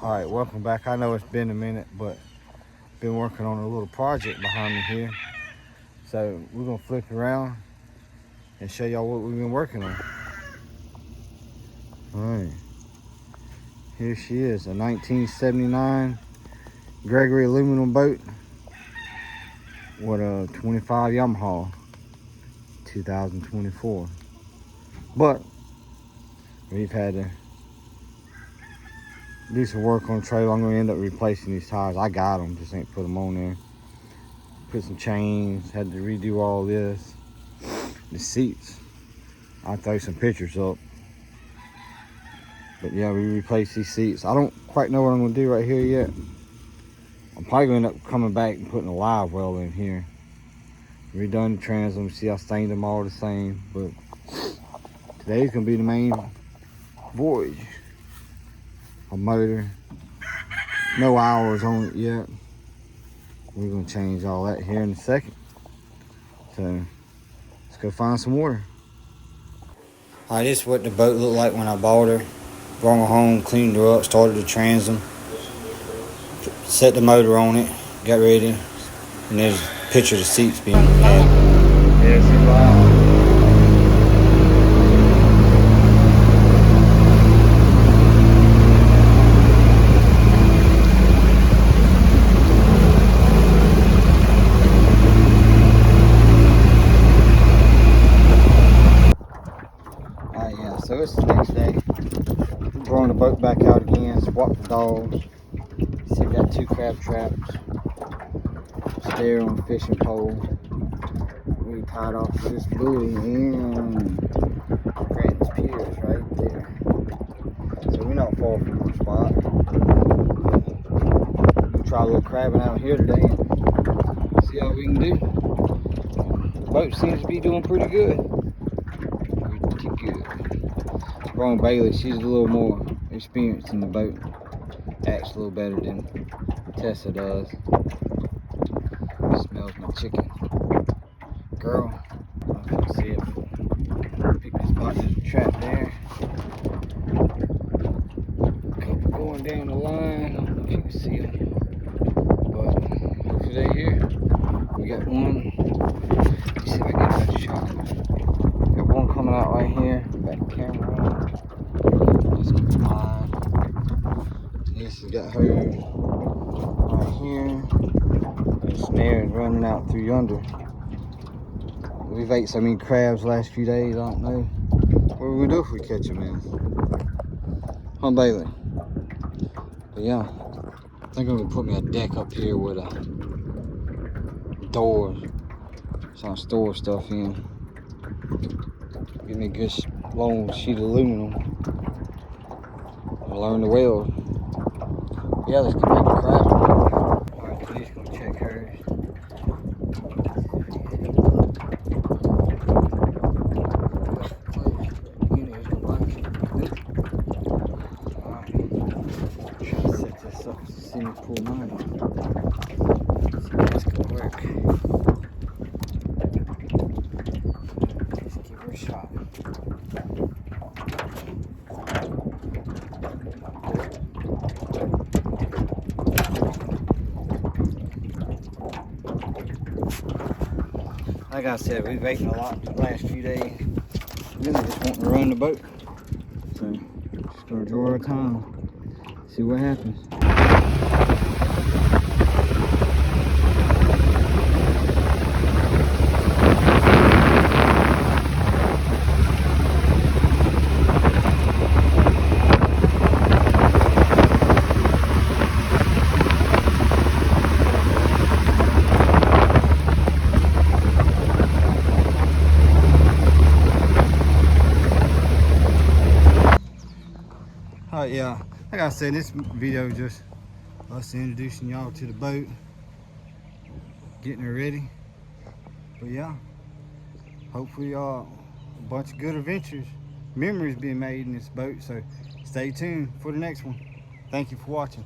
All right, welcome back. I know it's been a minute, but been working on a little project behind me here. So we're gonna flip around and show y'all what we've been working on. All right, here she is, a 1979 Gregory aluminum boat with a 25 Yamaha 2024. But we've had to do some work on the trailer. I'm gonna end up replacing these tires. I got them, just ain't put them on there. Put some chains, had to redo all this. The seats, I'll throw some pictures up. But yeah, we replaced these seats. I don't quite know what I'm gonna do right here yet. I'm probably gonna end up coming back and putting a live well in here. Redone the transom, see I stained them all the same. But today's gonna be the main voyage. A motor, no hours on it yet. We're gonna change all that here in a second. So let's go find some water. All right, this is what the boat looked like when I bought her. Brought her home, cleaned her up, started the transom, set the motor on it, got ready, and there's a picture of the seats being added. There's the valve. So it's the next day. Brought the boat back out again, swapped the dogs. See, we got 2 crab traps. Stair on the fishing pole. We tied off to this buoy and Grant's Piers right there. So we're not far from the spot. We'll try a little crabbing out here today and see how we can do. The boat seems to be doing pretty good. Pretty good. Ron Bailey, she's a little more experienced in the boat. Acts a little better than Tessa does. Smells my chicken. Girl, I don't know if you can see it, but pick this spot, there's a trap there. Couple going down the line, I don't know if you can see it. But hopefully they're here. We got one. Let's see if I can get a better shot. Got one coming out right here. Back the camera on. This one's mine. This has got her right here. The snare is running out through yonder. We've ate so many crabs the last few days, I don't know. What will we do if we catch them in? Huh, Bailey? But yeah, I think I'm gonna put me a deck up here with a door so I can store stuff in. Give me a good long sheet of aluminum. Learn to weld. Yeah, let's get back to crab. Alright, so he's gonna check hers. Alright, try to set this up to see me pull mine up. See if that's gonna work. Let's give her a shot. Like I said, we've eaten a lot the last few days. Really just wanting to run the boat. So, just gonna enjoy our time. See what happens. Yeah, like I said, this video is just us introducing y'all to the boat, getting her ready. But yeah, hopefully a bunch of good adventures, memories being made in this boat. So stay tuned for the next one. Thank you for watching.